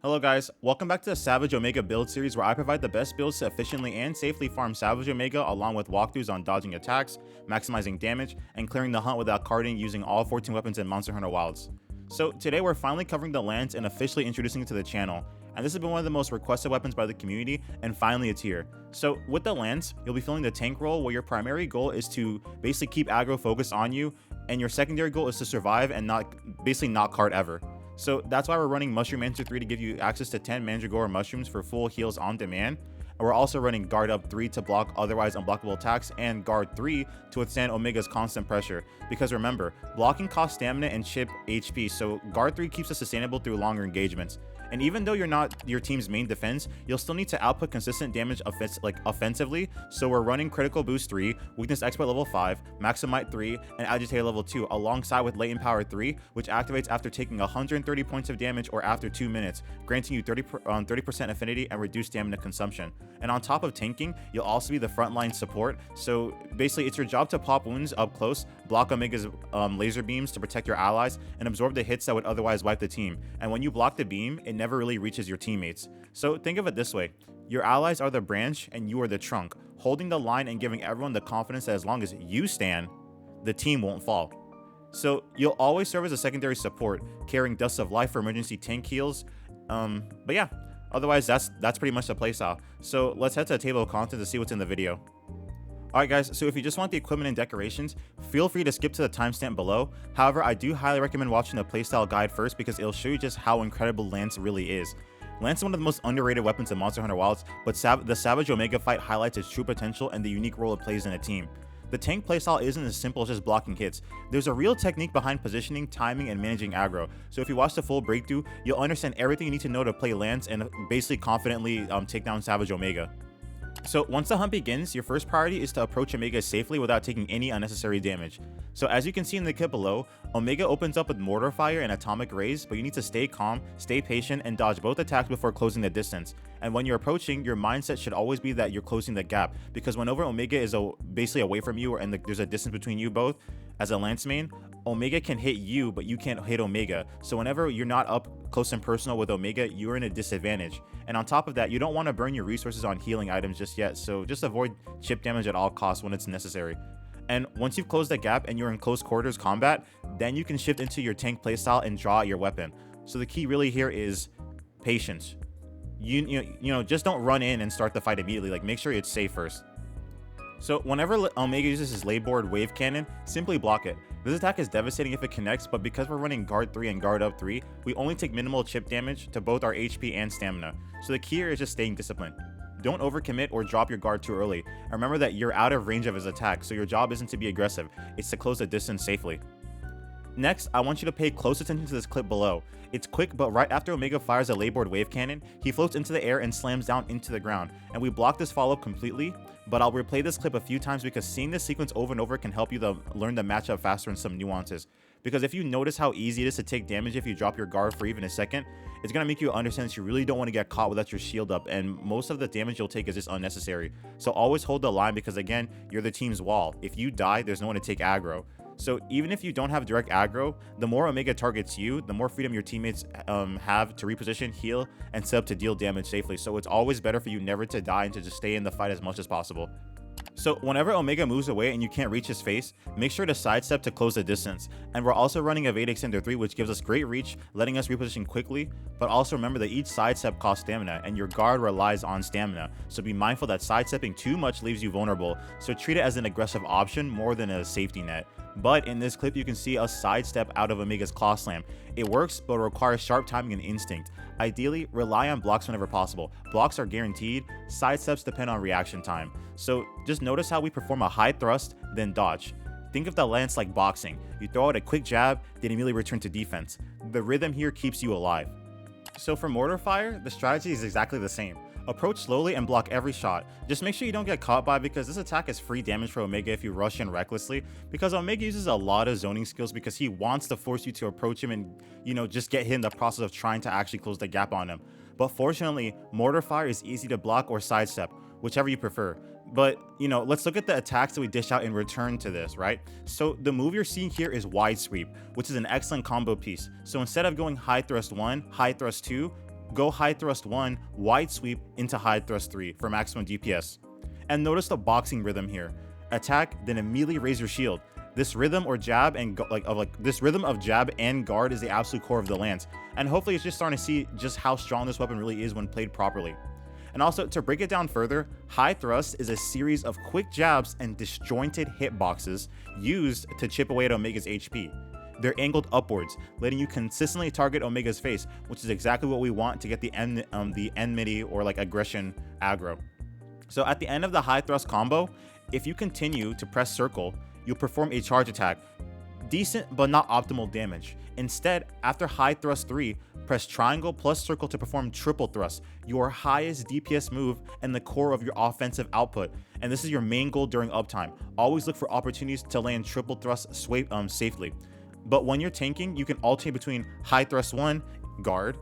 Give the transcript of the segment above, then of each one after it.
Hello guys, welcome back to the Savage Omega build series where I provide the best builds to efficiently and safely farm Savage Omega along with walkthroughs on dodging attacks, maximizing damage, and clearing the hunt without carding using all 14 weapons in Monster Hunter Wilds. So today we're finally covering the lands and officially introducing it to the channel, and this has been one of the most requested weapons by the community, and finally it's here. So with the lands, you'll be filling the tank role where your primary goal is to basically keep aggro focused on you, and your secondary goal is to survive and not card ever. So that's why we're running Mushroom Manager 3 to give you access to 10 Mandragora mushrooms for full heals on demand. And we're also running Guard Up 3 to block otherwise unblockable attacks and Guard 3 to withstand Omega's constant pressure. Because remember, blocking costs stamina and chip HP, so Guard 3 keeps us sustainable through longer engagements. And even though you're not your team's main defense, you'll still need to output consistent damage offensively, so we're running Critical Boost 3, Weakness Expert level 5, Maximite 3, and Agitator level 2, alongside with Latent Power 3, which activates after taking 130 points of damage or after 2 minutes, granting you 30% affinity and reduced stamina consumption. And on top of tanking, you'll also be the frontline support, so basically it's your job to pop wounds up close, block Omega's laser beams to protect your allies, and absorb the hits that would otherwise wipe the team. And when you block the beam, it never really reaches your teammates. So think of it this way, your allies are the branch and you are the trunk, holding the line and giving everyone the confidence that as long as you stand, the team won't fall. So you'll always serve as a secondary support, carrying Dust of Life for emergency tank heals. But yeah, otherwise that's pretty much the playstyle. So let's head to the table of contents to see what's in the video. Alright guys, so if you just want the equipment and decorations, feel free to skip to the timestamp below. However, I do highly recommend watching the playstyle guide first because it'll show you just how incredible Lance really is. Lance is one of the most underrated weapons in Monster Hunter Wilds, but the Savage Omega fight highlights its true potential and the unique role it plays in a team. The tank playstyle isn't as simple as just blocking hits. There's a real technique behind positioning, timing, and managing aggro. So if you watch the full breakthrough, you'll understand everything you need to know to play Lance and basically confidently take down Savage Omega. So once the hunt begins, your first priority is to approach Omega safely without taking any unnecessary damage. So as you can see in the kit below, Omega opens up with Mortar Fire and Atomic Rays, but you need to stay calm, stay patient, and dodge both attacks before closing the distance. And when you're approaching, your mindset should always be that you're closing the gap, because whenever Omega is basically away from you and there's a distance between you both, as a Lance main, Omega can hit you, but you can't hit Omega. So whenever you're not up close and personal with Omega, you're in a disadvantage. And on top of that, you don't want to burn your resources on healing items just yet, so just avoid chip damage at all costs when it's necessary. And once you've closed that gap and you're in close quarters combat, then you can shift into your tank playstyle and draw out your weapon. So the key really here is patience. You know, just don't run in and start the fight immediately. Like, make sure it's safe first. So whenever Omega uses his Layboard Wave Cannon, simply block it. This attack is devastating if it connects, but because we're running Guard 3 and Guard Up 3, we only take minimal chip damage to both our HP and stamina. So the key here is just staying disciplined. Don't overcommit or drop your guard too early. And remember that you're out of range of his attack, so your job isn't to be aggressive, it's to close the distance safely. Next, I want you to pay close attention to this clip below. It's quick, but right after Omega fires a Layboard Wave Cannon, he floats into the air and slams down into the ground, and we block this follow-up completely, but I'll replay this clip a few times because seeing this sequence over and over can help you learn the matchup faster and some nuances. Because if you notice how easy it is to take damage if you drop your guard for even a second, it's going to make you understand that you really don't want to get caught without your shield up, and most of the damage you'll take is just unnecessary. So always hold the line because again, you're the team's wall. If you die, there's no one to take aggro. So even if you don't have direct aggro, the more Omega targets you, the more freedom your teammates have to reposition, heal, and set up to deal damage safely. So it's always better for you never to die and to just stay in the fight as much as possible. So whenever Omega moves away and you can't reach his face, make sure to sidestep to close the distance. And we're also running Evade Extender 3, which gives us great reach, letting us reposition quickly, but also remember that each sidestep costs stamina and your guard relies on stamina. So be mindful that sidestepping too much leaves you vulnerable, so treat it as an aggressive option more than a safety net. But in this clip, you can see us sidestep out of Omega's Claw Slam. It works, but requires sharp timing and instinct. Ideally, rely on blocks whenever possible. Blocks are guaranteed, sidesteps depend on reaction time. So just notice how we perform a high thrust, then dodge. Think of the Lance like boxing. You throw out a quick jab, then immediately return to defense. The rhythm here keeps you alive. So for Mortar Fire, the strategy is exactly the same. Approach slowly and block every shot. Just make sure you don't get caught by, because this attack is free damage for Omega if you rush in recklessly, because Omega uses a lot of zoning skills because he wants to force you to approach him and, just get hit in the process of trying to actually close the gap on him. But fortunately, Mortar Fire is easy to block or sidestep, whichever you prefer. But, let's look at the attacks that we dish out in return to this, right? So the move you're seeing here is Wide Sweep, which is an excellent combo piece. So instead of going High Thrust 1, High Thrust 2, go high thrust 1, wide sweep into high thrust 3 for maximum DPS. And notice the boxing rhythm here. Attack, then immediately raise your shield. This rhythm or jab and this rhythm of jab and guard is the absolute core of the lance. And hopefully it's just starting to see just how strong this weapon really is when played properly. And also, to break it down further, high thrust is a series of quick jabs and disjointed hitboxes used to chip away at Omega's HP. They're angled upwards, letting you consistently target Omega's face, which is exactly what we want to get the enmity or like aggression aggro. So at the end of the high thrust combo, if you continue to press circle, you'll perform a charge attack. Decent but not optimal damage. Instead, after high thrust 3, press triangle plus circle to perform triple thrust, your highest DPS move and the core of your offensive output. And this is your main goal during uptime. Always look for opportunities to land triple thrust safely. But when you're tanking, you can alternate between high thrust 1, guard,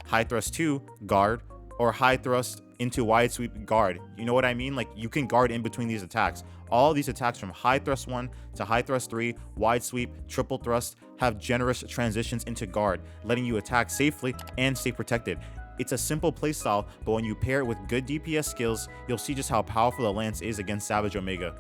high thrust 2, guard, or high thrust into wide sweep guard. You know what I mean? Like, you can guard in between these attacks. All these attacks from high thrust 1 to high thrust 3, wide sweep, triple thrust have generous transitions into guard, letting you attack safely and stay protected. It's a simple playstyle, but when you pair it with good DPS skills, you'll see just how powerful the lance is against Savage Omega.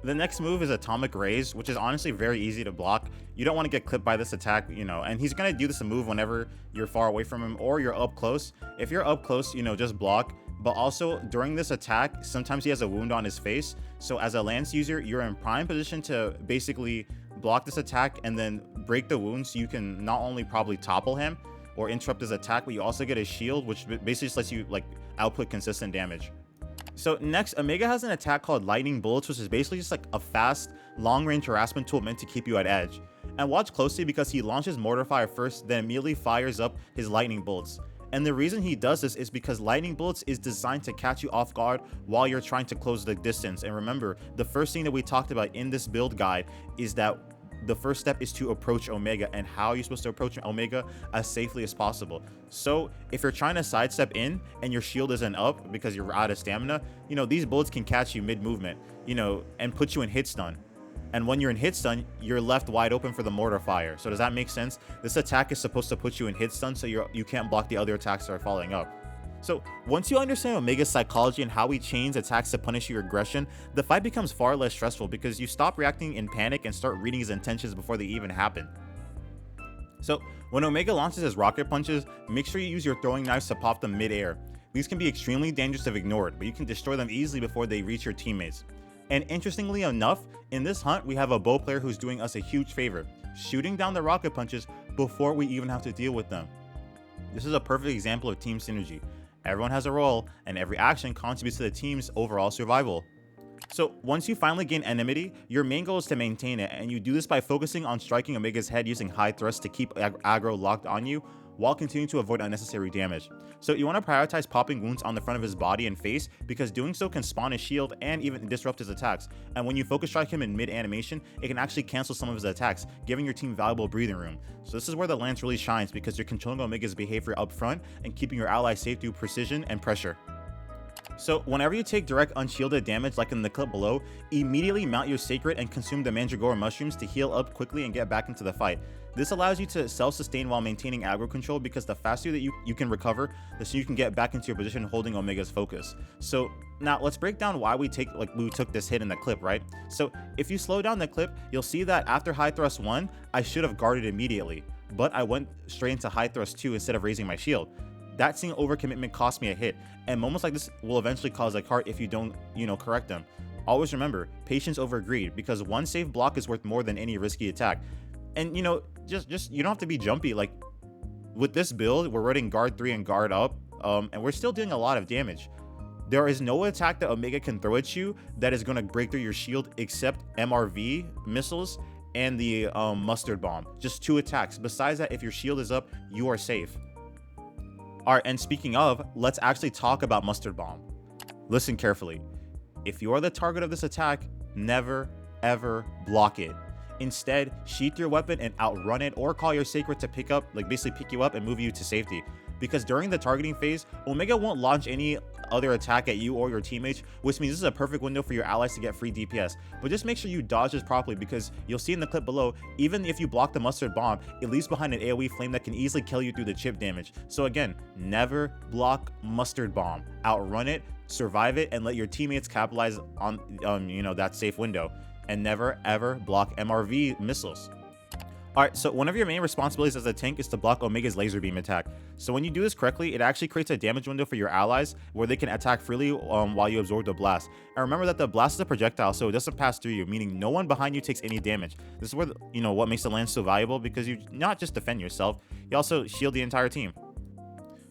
The next move is Atomic Rays, which is honestly very easy to block. You don't want to get clipped by this attack, and he's going to do this move whenever you're far away from him or you're up close. If you're up close, just block. But also, during this attack, sometimes he has a wound on his face. So as a lance user, you're in prime position to basically block this attack and then break the wound, so you can not only probably topple him or interrupt his attack, but you also get a shield, which basically just lets you output consistent damage. So next, Omega has an attack called Lightning Bullets, which is basically just like a fast, long-range harassment tool meant to keep you at edge. And watch closely because he launches Mortar Fire first, then immediately fires up his Lightning Bolts. And the reason he does this is because Lightning Bullets is designed to catch you off guard while you're trying to close the distance. And remember, the first thing that we talked about in this build guide is that the first step is to approach Omega, and how you're supposed to approach Omega as safely as possible. So if you're trying to sidestep in and your shield isn't up because you're out of stamina, these bullets can catch you mid-movement, and put you in hit stun. And when you're in hit stun, you're left wide open for the mortar fire. So does that make sense? This attack is supposed to put you in hit stun so you can't block the other attacks that are following up. So once you understand Omega's psychology and how he chains attacks to punish your aggression, the fight becomes far less stressful because you stop reacting in panic and start reading his intentions before they even happen. So when Omega launches his rocket punches, make sure you use your throwing knives to pop them mid-air. These can be extremely dangerous if ignored, but you can destroy them easily before they reach your teammates. And interestingly enough, in this hunt, we have a bow player who's doing us a huge favor, shooting down the rocket punches before we even have to deal with them. This is a perfect example of team synergy. Everyone has a role, and every action contributes to the team's overall survival. So once you finally gain enmity, your main goal is to maintain it, and you do this by focusing on striking Omega's head using high thrust to keep aggro locked on you, while continuing to avoid unnecessary damage. So you want to prioritize popping wounds on the front of his body and face, because doing so can spawn his shield and even disrupt his attacks. And when you focus strike him in mid-animation, it can actually cancel some of his attacks, giving your team valuable breathing room. So this is where the lance really shines, because you're controlling Omega's behavior up front and keeping your ally safe through precision and pressure. So whenever you take direct unshielded damage like in the clip below, immediately mount your Sacred and consume the Mandragora mushrooms to heal up quickly and get back into the fight. This allows you to self-sustain while maintaining aggro control, because the faster that you can recover, the sooner you can get back into your position holding Omega's focus. So now let's break down why we took this hit in the clip, right? So if you slow down the clip, you'll see that after high thrust 1, I should have guarded immediately, but I went straight into high thrust 2 instead of raising my shield. That single overcommitment cost me a hit, and moments like this will eventually cause a cart if you don't, correct them. Always remember, patience over greed, because one safe block is worth more than any risky attack. And just you don't have to be jumpy. Like with this build, we're running guard 3 and guard up, and we're still doing a lot of damage. There is no attack that Omega can throw at you that is going to break through your shield except MRV missiles and the mustard bomb. Just 2 attacks. Besides that, if your shield is up, you are safe. Alright, and speaking of, let's actually talk about Mustard Bomb. Listen carefully. If you are the target of this attack, never, ever block it. Instead, sheath your weapon and outrun it, or call your Sacred to basically pick you up and move you to safety. Because during the targeting phase, Omega won't launch any other attack at you or your teammates, which means this is a perfect window for your allies to get free DPS. But just make sure you dodge this properly, because you'll see in the clip below, even if you block the mustard bomb, it leaves behind an AoE flame that can easily kill you through the chip damage. So again, never block mustard bomb. Outrun it, survive it, and let your teammates capitalize on that safe window. And never ever block MRV missiles. Alright, so one of your main responsibilities as a tank is to block Omega's laser beam attack. So when you do this correctly, it actually creates a damage window for your allies where they can attack freely while you absorb the blast. And remember that the blast is a projectile, so it doesn't pass through you, meaning no one behind you takes any damage. This is where what makes the lance so valuable, because you not just defend yourself, you also shield the entire team.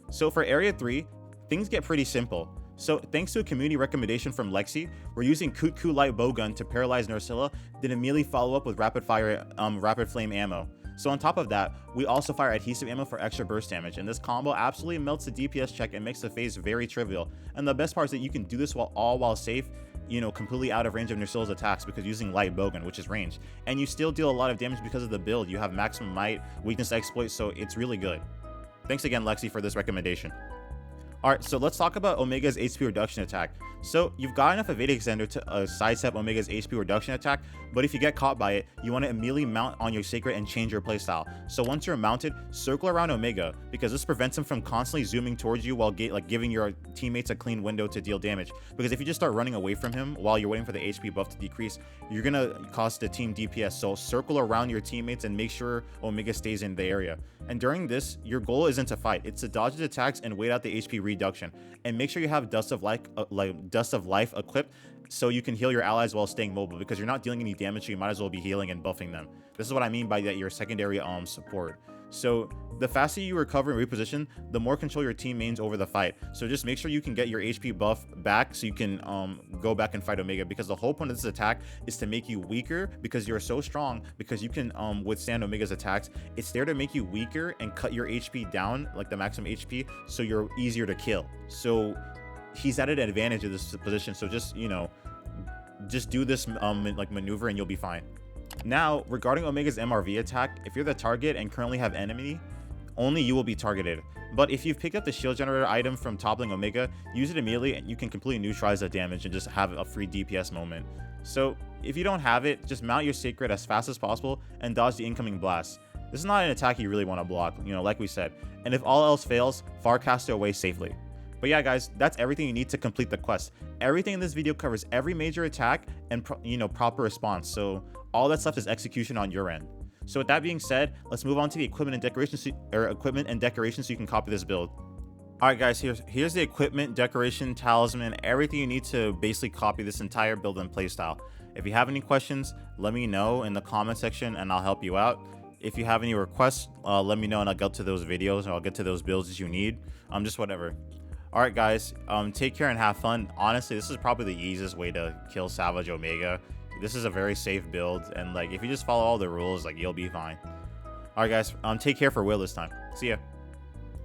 So for Area 3, things get pretty simple. So thanks to a community recommendation from Lexi, we're using Kutku Light Bowgun to paralyze Nursilla, then immediately follow up with rapid flame ammo. So on top of that, we also fire adhesive ammo for extra burst damage, and this combo absolutely melts the DPS check and makes the phase very trivial. And the best part is that you can do this while safe, completely out of range of Nursilla's attacks, because using Light Bowgun, which is ranged. And you still deal a lot of damage because of the build. You have maximum might, weakness exploit, so it's really good. Thanks again, Lexi, for this recommendation. Alright, so let's talk about Omega's HP reduction attack. So you've got enough Evade Extender to sidestep Omega's HP reduction attack, but if you get caught by it, you want to immediately mount on your Sacred and change your playstyle. So once you're mounted, circle around Omega, because this prevents him from constantly zooming towards you while giving your teammates a clean window to deal damage. Because if you just start running away from him while you're waiting for the HP buff to decrease, you're going to cost the team DPS. So circle around your teammates and make sure Omega stays in the area. And during this, your goal isn't to fight, it's to dodge his attacks and wait out the HP reduction. And make sure you have Dust of Life equipped so you can heal your allies while staying mobile, because you're not dealing any damage, so you might as well be healing and buffing them. This is what I mean by that, your secondary support. So the faster you recover and reposition, the more control your team maintains over the fight. So just make sure you can get your HP buff back so you can go back and fight Omega, because the whole point of this attack is to make you weaker, because you're so strong, because you can withstand Omega's attacks. It's there to make you weaker and cut your HP down, like the maximum HP, so you're easier to kill. So he's at an advantage of this position, so just do this maneuver and you'll be fine. Now, regarding Omega's MRV attack, if you're the target and currently have enemy, only you will be targeted. But if you've picked up the shield generator item from toppling Omega, use it immediately and you can completely neutralize the damage and just have a free DPS moment. So if you don't have it, just mount your Sacred as fast as possible and dodge the incoming blast. This is not an attack you really want to block, like we said. And if all else fails, Farcaster away safely. But yeah, guys, that's everything you need to complete the quest. Everything in this video covers every major attack and proper response. So all that's left is execution on your end. So with that being said, let's move on to the equipment and decoration so you can copy this build. All right, guys, here's the equipment, decoration, talisman, everything you need to basically copy this entire build and playstyle. If you have any questions, let me know in the comment section and I'll help you out. If you have any requests, let me know and I'll get to those videos, or I'll get to those builds that you need. Just whatever. All right, guys, take care and have fun. Honestly, this is probably the easiest way to kill Savage Omega. This is a very safe build, and if you just follow all the rules, you'll be fine. All right, guys, take care for Will this time. See ya.